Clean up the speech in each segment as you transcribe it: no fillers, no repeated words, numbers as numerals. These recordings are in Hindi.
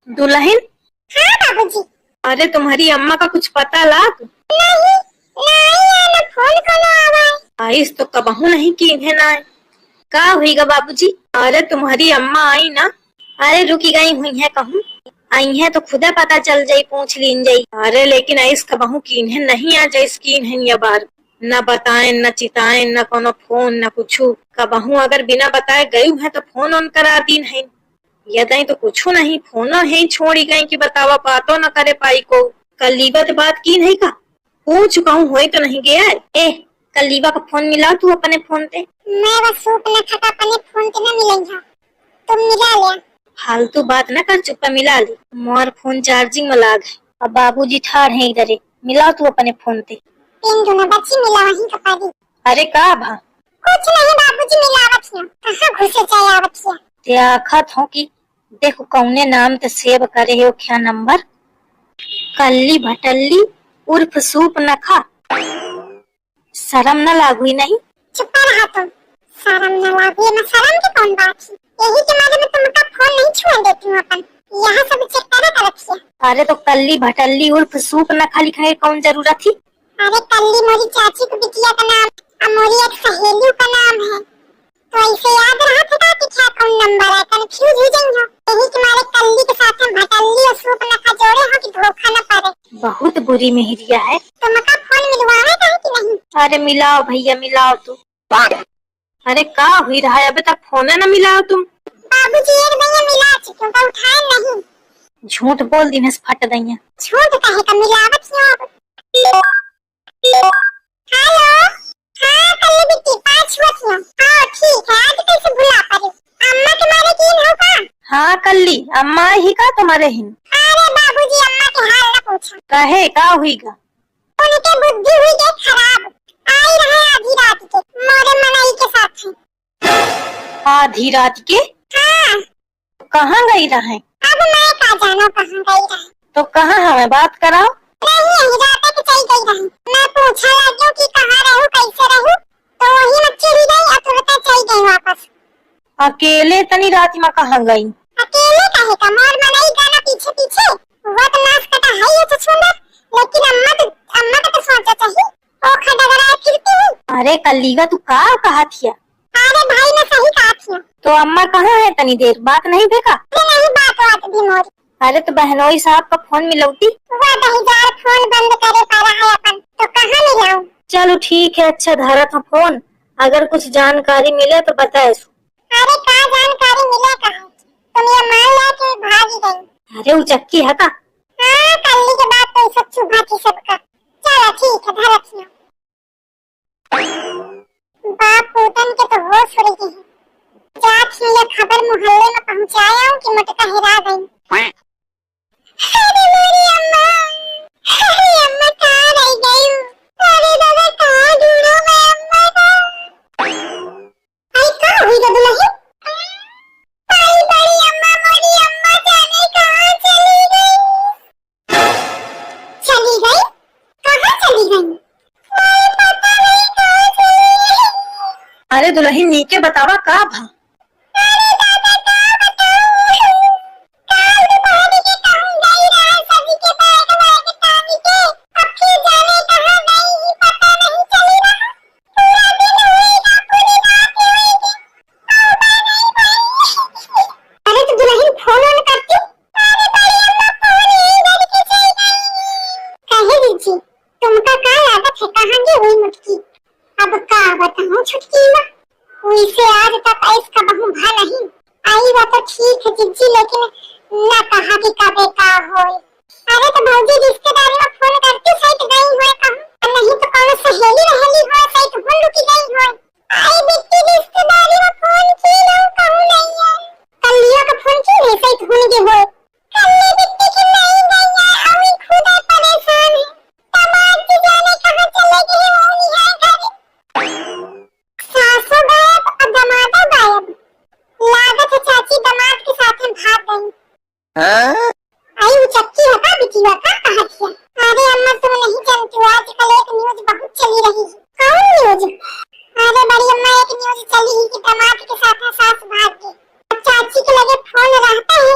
दुल्हन। हाँ बाबूजी। अरे तुम्हारी अम्मा का कुछ पता लाग? नहीं नहीं ना फोन करो आवाज। आइस तो कबहू नहीं की है ना। का हुईगा बाबूजी? अरे तुम्हारी अम्मा आई ना। अरे रुकी गई हुई है कहूँ आई है तो खुदा पता चल जाई पूछ लीन जाई। अरे लेकिन आइस कबहू कीन है नहीं आ जाइस कीन है ये बार न बताए न चिताए न कोनो फोन न कुछू। कबहू अगर बिना बताए गई है तो फोन ऑन करा दीन है। यदि तो कुछ नहीं फोनो है छोड़ी गई कि बतावा बातो न करे पाई को। कल लीबत बात की नहीं का पूछ कहूँ होई तो नहीं गया है। ए कल लीबा का फोन मिला तू अपने फोन पे। मैं बस सूप न खाता अपने फोन के न मिलेंगे तुम मिला लिया। फालतू बात न कर चुप्पा मिला ली। मोर फोन चार्जिंग में लाग है। अब बाबूजी ठाड़ है इधर मिला तू अपने फोन पे। तीन दोनों बच्ची मिला वहीं कपा दी। अरे का भा कुछ नहीं बाबूजी मिलावट है कहाँ घुसे चायावत है। ते आखत हो कि देखो कौने नाम ते सेव करे हो क्या नंबर। कल्ली भटल्ली उर्फ सूप न खा। शर्म न लागुई नहीं। चुप रहा तुम। शर्म न लागे न शर्म की कौन बात है। यही के मारे में तुमका फोन नहीं छुआ देती हूँ अपन यहाँ सब चेक कर रखिए। अरे तो कल्ली भटल्ली उर्फ सूप न खा लिखा है कौन जरूरत थी। अरे कल्ली मोरी चाची को बिटिया का नाम और मोरी एक सहेली का नाम है तो ऐसे याद रहा था कि क्या कौन नंबर है कंफ्यूज हो जाएंगे। यही के मारे कल्ली के साथ हम भटल्ली और सूप न खा जोड़े हो कि धोखा न पड़े। बहुत बुरी मेहरिया है। तुमका फोन मिलवावे है कि नहीं। अरे मिलाओ भैया मिलाओ तू। अरे का हुई रहा है अबे तक फोन न मिलाओ तुम। बाबूजी एक भैया मिला चुके पर उठाए नहीं। झूठ बोल दी फट दैया। झूठ कहे का मिलावट क्यों अब। हेलो हाँ कल्ली बिट्टी पाँच हुआ क्यों। हाँ ठीक है आज कैसे भुला पड़ी। अम्मा तुम्हारे की हो का। हाँ कल्ली अम्मा ही का तुम्हारे हिन। अरे बाबूजी अम्मा के हाल न पूछो। कहे का हुईगा। उनके बुद्धि हुई गई खराब आई रहे आधी रात के मोरे मनाई के साथ है। आधी रात के। हाँ कहाँ गई रहे। अब मैं का जानो कहाँ गई रहे। तो कहाँ हमें बात कराओ। नहीं यही रात के चली गई रहे। मैं पूछा लगी कि कहाँ रहूं कैसे रहूं तो वही मच्छी ही गई और तुरंत चली गई वापस। अकेले तनी रात में कहाँ गई। अकेले कहे का मोर मनाई गाना पीछे पीछे वो तो नाश कटा है ये तो सुंदर लेकिन अम्मा का तो सोचा चाहिए ओ खडगड़ा फिरती हूँ। अरे कल्लीगा तू का कहा थिया। अरे भाई मैं सही कहा थी। तो अम्मा कहाँ है तनी देर बात नहीं देखा। नहीं बात भी मोरी। अरे तो बहनोई साहब का फोन मिलौती। वो दहीदार फोन बंद करे पड़ा है अपन तो कहाँ मिलाऊं। चलो ठीक है अच्छा धारा था फोन अगर कुछ जानकारी मिले तो बताए। अरे का जानकारी मिले कहाँ तुम ये मान लिया कि भागी गई। अरे वो चक्की है का। हाँ कल्ली के बाद तो सब चुभा थी सबका। चलो ठीक है धर रखियो। बाप पूतन के तो होश उड़ गए हैं। जात में ये खबर मोहल्ले में पहुंचाया हूँ कि मटका हिरा गई। अरे मेरी अम्मा कहाँ रह गई। अरे दादा कहाँ ढूंढूं मैं अम्मा को। आई कहाँ हुई दुल्हन। आई बड़ी अम्मा मोरी अम्मा जाने कहाँ चली गई। चली गई कहाँ चली गई। पता नहीं कहाँ चली गई। अरे दुल्हन नीचे बतावा का भा। अरे दादा क्या बताऊं काल दोपहर के कहूँ गई रहा सभी के बैग वैग टांग के अब फिर जाने कहाँ गई पता नहीं चली रहा। पूरा दिन होएगा पूरी रात होएगी तौबा नहीं भाई। अरे तो दुल्हन फोन ऑन करती। अरे बड़ी अम्मा फोन यहीं धर के चल गई। कहे दीजिए तुमका क्या आदत है कहाँ गई हुई मुटकी। अब का बताऊं छुटकी माँ हुई से आज तक इसका बहु भा नहीं आई वो तो ठीक है जिज्जी लेकिन ना कहा कि कबे का हो। अरे तो भौजी रिश्तेदारी में फोन करती सही तो गई हो कहूं नहीं तो कौन सहेली रहेली हो सही तो फोन रुकी गई हो। आई बिट्टी रिश्तेदारी में फोन की लो कहूं नहीं है कल्लियों का फोन की नहीं सही तो होने के हो। कल्ली बिट्टी की नहीं गई है अभी खुद परेशान है तमाम की जाने कहां चले गई वो नहीं है घर। सासू गायब और दमादा गायब लागत है चाची दमाद के साथ में भाग गई। आई वो चक्की है का बिटी का कहा थी। अरे अम्मा तुम नहीं जानती हो आजकल एक न्यूज बहुत चली रही है। कौन न्यूज। अरे बड़ी अम्मा एक न्यूज चली है कि दमाद के साथ सास भाग गई। अब चाची के लगे फोन रहता है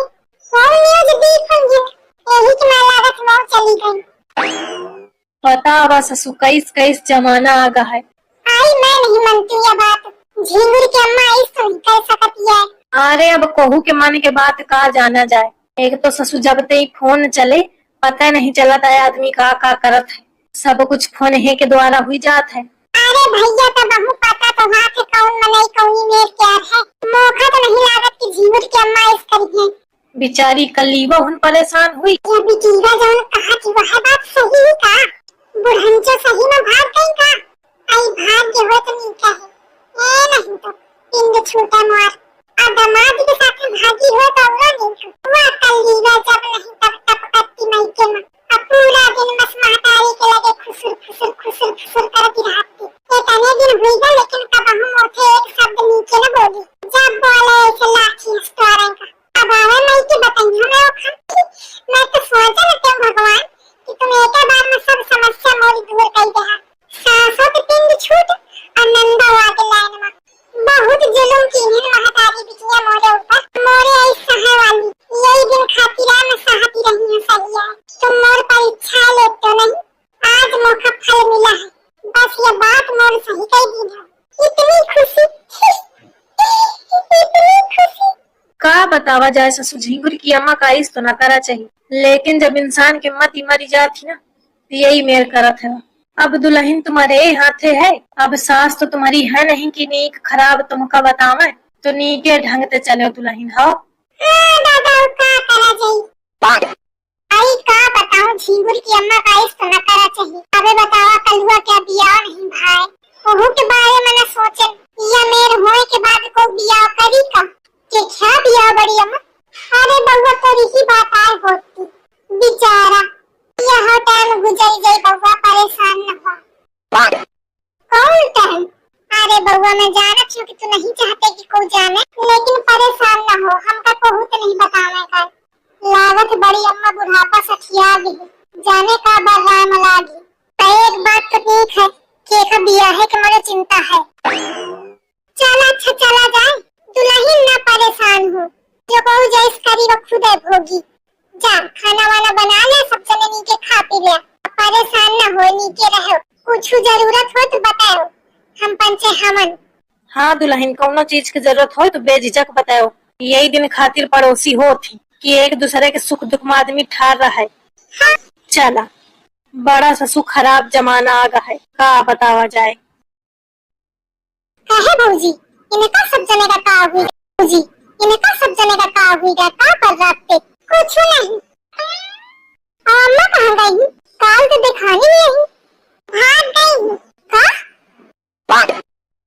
बतावा ससु कैस कैस जमाना आ गया है। आई मैं नहीं मानती ये बात। झिंगुर की अम्मा इस तो नहीं कर सकती है। अरे अब कहू के मन के बात का जाना जाए। एक तो ससु जब ते ही फोन चले पता नहीं चलता है आदमी का करत है। सब कुछ फोन ही के द्वारा हुई जात है। अरे भैया तो बहु पता तो हाथ कौन मनई कौनी मेर प्यार है। मौका तो नहीं लागत कि झिंगुर की अम्मा इस करी है। बेचारी कलीवा हुन परेशान हुई। ये बिटीवा जौन कहा कि वह बात सही ही का। बुढ़ंचो सही में भाग गई का। आई भाग्य हो तो नहीं कहे। ए नहीं तो पिंड छूटा मार। आ दामाद के साथ भागी हो तो वो नहीं। वह कलीवा जब नहीं तब तब करती मायके में। अब पूरा दिन बस महतारी के लगे खुसुर खुसुर खुसुर खुसुर करती रहती। इतने दिन हुई गए लेकिन कब हम उठे एक शब्द नीचे न बोली। जब बोले ऐसे लाठी स्टोरें का। अब आवे मैं के बताइए हमें वो खाती। मैं तो सोचा लगता हूँ भगवान कि तुम एक बार में सब समस्या मोरी दूर कर दे। सासों के पिंड छूट आनंद आगे लाइन में। बहुत जुल्म की है महतारी बिटिया मोरे ऊपर। मोरे आई सहे वाली यही दिन खाती रह मैं सहती रही हूँ सही है। तुम मोर परीक्षा ले तो नहीं। आज मौका फल मिला है। बस ये बात मोर सही कह दी है। इतनी खुशी इतनी खुशी। का बतावा जाए ससु झिंगुर की अम्मा का इस तो न करा चाहिए। लेकिन जब इंसान की मती मरी जाती ना तो यही मेर करत है। अब दुल्हन तुम्हारे हाथे है। अब सास तो तुम्हारी है नहीं कि नीक खराब तुमका बतावे तो नीके ढंग से चले दुल्हन हो। दादा का करा चाहिए। आई का बताऊं झिंगुर की अम्मा का इस तो न करा चाहिए। अबे बतावा कलुआ क्या बियाह नहीं भाई। ओहू के बारे में न सोचन या मेर होए के बाद को बियाह करी का। के क्या बियाह बड़ी अम्मा। अरे बउआ तोरी ही बात आए होती। बेचारा यह टाइम गुजर जाए बउआ परेशान न हो। कौन टाइम। अरे बउआ मैं जानत हूँ कि तू नहीं चाहते कि कोई जाने लेकिन परेशान न हो। हमका कहू तो नहीं बतावे का। लागत बड़ी अम्मा बुढ़ापा सठिया गई। जाने का बर्राम लागी। एक बात तो ठीक है कि एक बियाह के मुझे चिंता है। चला अच्छा चला जाए। दुल्हन ना परेशान हो। जो को जैस करी वो खुद भोगी। जा खाना वाना बना ले सब जने नीचे खा पी ले। परेशान ना हो नीचे रहो। कुछ जरूरत हो तो बताओ। हम पंचे हमन। हाँ दुल्हन कौनो चीज की जरूरत हो तो बेझिझक बताओ। यही दिन खातिर पड़ोसी हो थी कि एक दूसरे के सुख दुख में आदमी ठार रहा है। हाँ। चला बड़ा ससु खराब जमाना आ गया है। का बतावा जाए। कहे भौजी इनका सब जने का का हुई। भौजी इनका सब जने का का हुई का कर रात कुछ नहीं। अम्मा कहाँ गई। काल तो दिखानी नहीं आई। भाग गई का।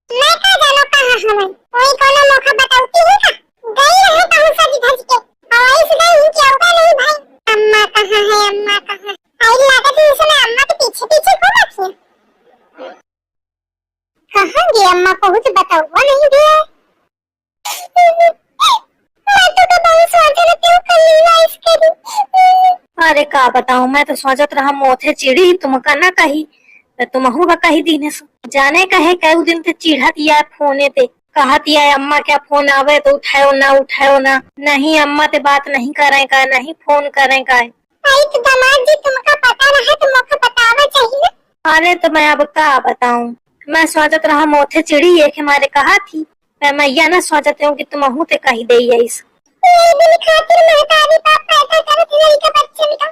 मैं का जानो कहाँ हमें कोई कोनो मौका बताती है का। गई रहे कहूँ सजी धज के हवाई से गई क्या होगा नहीं भाई। अम्मा कहाँ है अम्मा कहाँ। आई लागत है इसमें अम्मा के पीछे पीछे घूम रखी है। कहाँ गई अम्मा को तो बताओ वो नहीं दिया। मैं तो कभी सोचा नहीं क्यों कलीला इसके लिए। अरे का बताऊं मैं तो सोचत रहा मोथे चिड़ी तुमका ना कही तो तुमहू का कही दीने सो। जाने कहे कई दिन ते चिढ़त या फोने ते कहत या अम्मा क्या फोन आवे तो उठाओ ना। नहीं अम्मा ते बात नहीं करे का नहीं फोन करे का। आई तो दामाद जी तुमका पता रहा तो मौका बतावा चाहिए ना। अरे तो मैं अब का बताऊं। मैं सोचत रहा मोथे चिड़ी एक हमारे कहा थी मैं यह ना सोचते हूँ कि तुमहू ते कही दे इस। ये दिन खातिर महतारी बाप पैदा करत है का बच्चे का।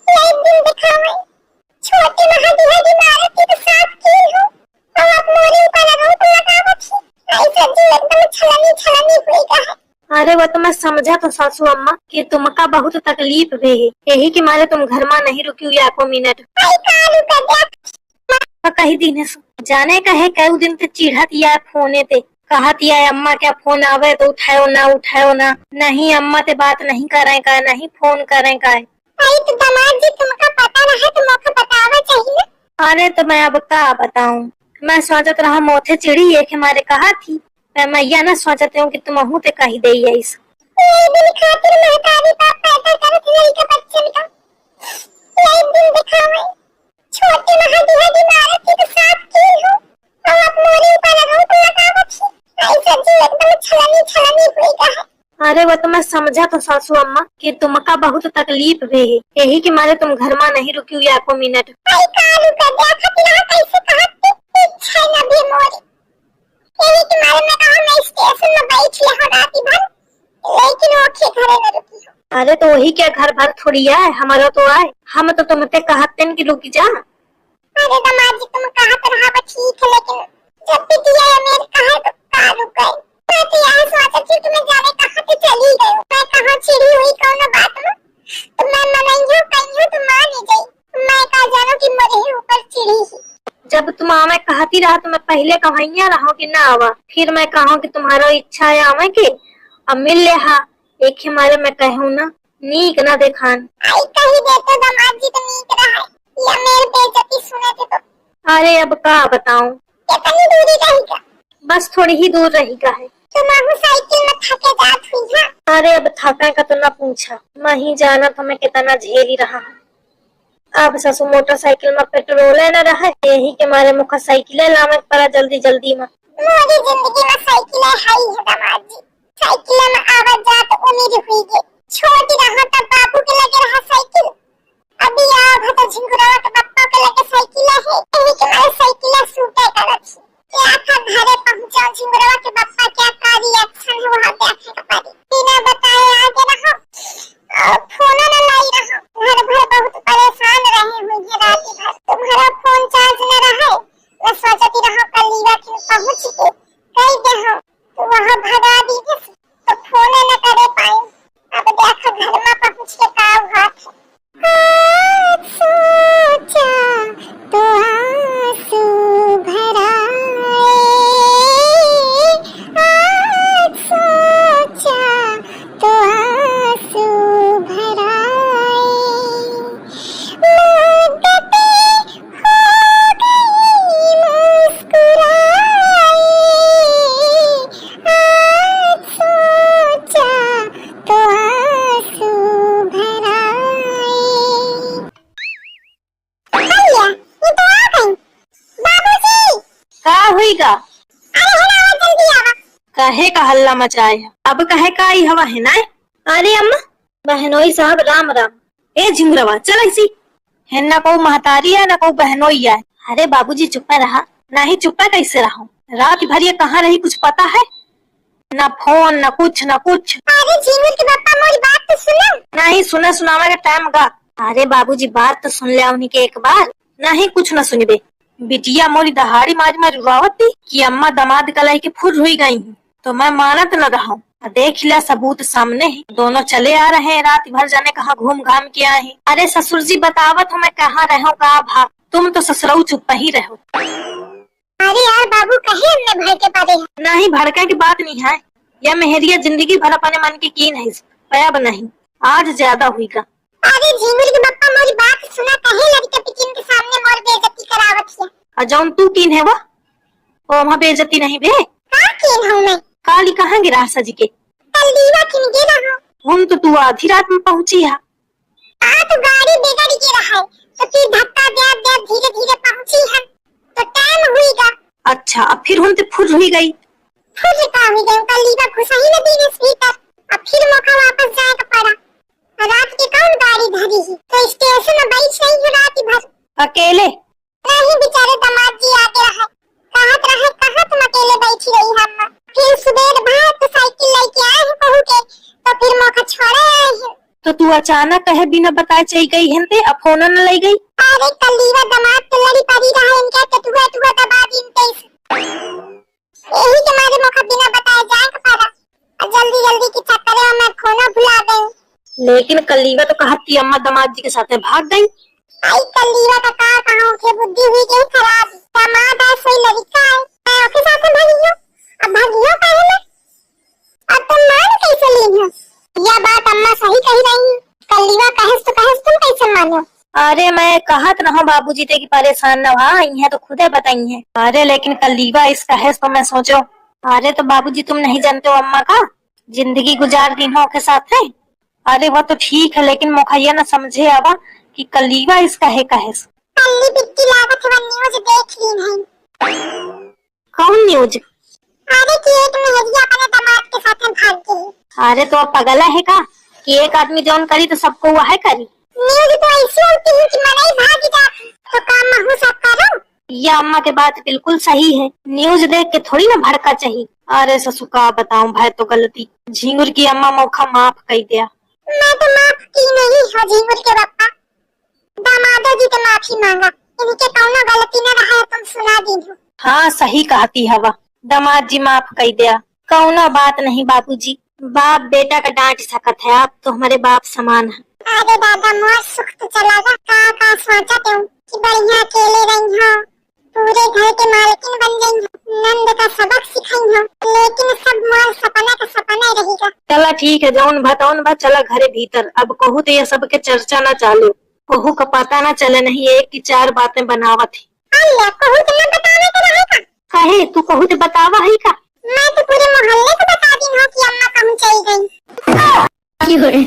ये दिन दिखावे छोटी महादी है बीमार थी तो साफ की हो। और अब मोरे ऊपर लगाओ तो लगावत ही। ऐसा जी एकदम छलनी हुई का है। अरे वो तो मैं समझा तो सासू अम्मा कि तुमका बहुत तकलीफ भी है यही के मारे तुम घर में नहीं रुकी या को मिनट। आई कालू कर दिया। कही दीने सो। जाने कहे कई दिन ते चिढ़त या फोने ते कहत या अम्मा क्या फोन आवे तो उठाओ ना। नहीं अम्मा ते बात नहीं करे का नहीं फोन करे का। आई तो दामाद जी तुमका पता रहा तो मौका बतावा चाहिए ना। अरे तो मैं अब का बताऊं। मैं सोचत रहा मोथे चिड़ी एक हमारे कहा थी मैं यह ना सोचते हूँ कि तुमहू ते कही दे इस। ये दिन खातिर महतारी बाप पैदा करत है का बच्चे का। ये दिन दिखावे छोटी महादी है बीमार थी तो साफ की हो। और अब मोरे ऊपर लगाओ तो लगावत ही। ऐसा जी एकदम छलनी हुई का है। अरे वो तो मैं समझा तो सासू अम्मा कि तुमका बहुत तकलीफ भी है, यही के मारे तुम घर में नहीं रुकी हुई एको मिनट। आई कालू कर दिया खतिरा कैसे कहत इच्छा न भी मोरी। यही के मारे मैं कहा मैं स्टेशन में बैठी यहाँ रात भर, लेकिन वो के घरे न रुकी हो। अरे तो वही क्या घर भर थोड़ी आए, हमारा तो आए, हम तो तुमसे कहते हैं कि रुक जा। अरे दामाद जी तुम कहत रहा बा ठीक है, लेकिन जब बिटिया मेरे कहा तो कालू गए। मैं तो यह सोचा थी तुम्हें जाने कहा तो चली गई। मैं कहा चिड़ी हुई कौन बात में, तो मैं मनाई कहीं तो मान ही गई। मैं कहा जानो कि मेरे ऊपर चिड़ी ही। जब तुम आवे कहती रहा तो मैं पहले कहैया रहो कि ना आवा, फिर मैं कहूँ कि तुम्हारा इच्छा है आवे के, अब मिल ले हा एक हमारे मैं कहूँ ना नीक ना देखान। आई कही देते दामाद जी तो नीक रहा है, या मेरे बेइज्जती सुने थे तो। अरे अब का बताऊं, कितनी दूरी रहेगा? बस थोड़ी ही दूर रहेगा है। तो मैं साइकिल में थके जात हुई है। अरे अब थका का तो ना पूछा, मैं ही जाना तो मैं कितना झेल ही रहा हूँ। अब ससुर मोटरसाइकिल में पेट्रोल न रहा, यही के मारे मुखा साइकिल लावे पड़ा जल्दी जल्दी में। मेरी जिंदगी में साइकिल है ही है दामाद जी। साइकिल में आवाज जात उम्मीद हुई है। छोटी रहा तब बाबू के लगे रहा साइकिल, अभी आव तो झिंगुरवा के पापा के लगे साइकिल है। यही के मारे साइकिल सूटे करत थी। क्या था घरे पहुंचा झिंगुरवा के पापा क्या का रिएक्शन है वहां देखे के पड़ी। बिना बताए आगे रहो और फोन न लाई रहो। घर भर बहुत परेशान रहे हुए हैं रात भर। तुम्हारा फोन चार्ज न रहे, मैं सोचती रहा कलीवा के पहुंच के कई देहो तो वहां भगा दी तो फोन न करे पाए। अब देखो घर में पहुंच के का हाथ आज सोचा तो आंसू भर आए। आज सोचा तो आंसू भर आए। मुद्दतें हो गई मुस्कुराए। आज सोचा तो आंसू भर आए। भैया ये तो आ गई। बाबूजी का हुईगा? अरे है ना जल्दी आवा। कहे का हल्ला मचाए है? अब कहे का आई हवा है ना? अरे अम्मा बहनोई साहब राम राम। ए झिंगरवा चल ऐसी है ना, को महतारी है ना को बहनोई है। अरे बाबूजी चुप रहा, नहीं चुप कैसे रहा? रात भर ये कहाँ रही कुछ पता है? ना फोन ना कुछ ना कुछ। अरे झिंगुर के पापा मोरी बात तो सुनो। नहीं सुना सुनावे का टाइम का। अरे बाबूजी बात तो सुन लिया उन्हीं के एक बार, नहीं कुछ न सुनबे। बिटिया मोरी दहाड़ी मारी मारी रुआवत थी कि अम्मा दामाद कलाई के फुर हुई गई हूँ, तो मैं मानत न रहा। देख लिया सबूत सामने है, दोनों चले आ रहे हैं रात भर जाने कहाँ घूम घाम के आए हैं। अरे ससुर जी बतावत हो मैं कहाँ रहो कहाँ भाग, तुम तो ससुराऊ चुप ही रहो। अरे यार बाबू कहे हमने भय के पारे है। नहीं भड़का की बात नहीं है, यह मेहरिया जिंदगी भर अपने मन की कीन है, पयाब नहीं आज ज्यादा हुईगा। अरे झिंगुर के पापा मोरी बात सुना, कहे लड़के पिकिन के सामने मोर बेइज्जती करावत है। अजौन तू कीन है वो वहाँ बेइज्जती नहीं बे। का कीन हूँ मैं? काली कहाँ गिरा सजी के? कलीवा किन गिरा हूँ। हम तो तू आधी रात में पहुंची है। तो गाड़ी बिगड़ गिरा है, तो फिर धक्का दे दे धीरे धीरे पहुंची है, तो टाइम हुईगा। अच्छा अब फिर हम तो फुर हुई गई। फिर का हुई गई कलीवा घुसा ही न दी भीतर। अब फिर मौका वापस जाए का पड़ा। रात के कौन गाड़ी धरी ही, तो स्टेशन में बैठ नहीं हो रात भर। अकेले? नहीं बेचारे दामाद जी आगे रहे, कहत रहे कहाँ तुम अकेले बैठी रही हम। फिर सुबह भाई तो साइकिल लेके आए हैं कहू के, तो फिर मौका छोड़े आए हैं। तो तू अचानक कहे बिना बताए चली गई हंते, अब फोन न लाई गई? अरे कलीवा दामाद तो लड़ी पड़ी रहा इनका टटुआ टुआ दबा दीनते। यही के मारे मौका बिना बताए जाए का पड़ा, और जल्दी जल्दी की चक्कर में मैं खोना भुला गई। लेकिन कलीवा तो कहती अम्मा दामाद जी के साथ भाग गई। आई कलीवा का कहाँ के बुद्धि हुई गई खराब। दामाद है सोई लड़का है, मैं उसके साथ भागी हूँ। अब भागी हूँ काहे में? अब तुम मान कैसे ली हो? यह बात अम्मा सही कही रही है। कलीवा कहे तो तुम कैसे मानो? अरे मैं कहत रहा बाबूजी ते की परेशान न हुआ, आई है तो खुदे बताई है। अरे लेकिन कलीवा इस कहे तो मैं सोचो, अरे तो बाबूजी तुम नहीं जानते हो अम्मा का जिंदगी गुजार दी हो के साथ है। अरे वो तो ठीक है, लेकिन मुखैया न समझे आवा कि कलीवा इस कहे कल्ली बिट्टी लागत है न्यूज देख ली नहीं। कौन न्यूज? अरे कि एक मेहरिया अपने दामाद के साथ भाग गई। अरे तो अब पगला है का कि एक आदमी जौन करी तो सबको वह करी। न्यूज तो ऐसी होती है कि मनाई भाग जा तो काम महू सब करो। यह अम्मा के बात बिल्कुल सही है, न्यूज देख के थोड़ी ना भड़का चाहिए। अरे ससु का बताऊं भाई तो गलती झिंगुर की अम्मा मौका माफ कर दिया। मैं तो माफ की नहीं हो झिंगुर के पापा, दामादो जी तो माफी मांगा, इनके कौनो गलती न रहा तुम सुना दी हो। हाँ सही कहती हवा, दामाद जी माफ कर दिया। कौनो बात नहीं बाबूजी, बाप बेटा का डांट सकत है, आप तो हमारे बाप समान है। अरे दादा मोर सुख तो चला गया, का सोचते हो कि बढ़िया अकेले रही हो, पूरे घर के मालकिन बन गई हो, नंद का सबक सिखाई हो, लेकिन सब मोर सपना का सपना ही रहेगा। चला ठीक है, जौन भतौन बा चला घरे भीतर। अब कहू तो यह सब के चर्चा न चालू, कहू का पता न चले, नहीं एक की चार बातें बनावत है। अल्लाह कहू तो न बताने का रहेगा। कहे तू कहू तो बतावा है का? मैं तो पूरे मोहल्ले को बता दी हूँ कि अम्मा कहूँ चली गई।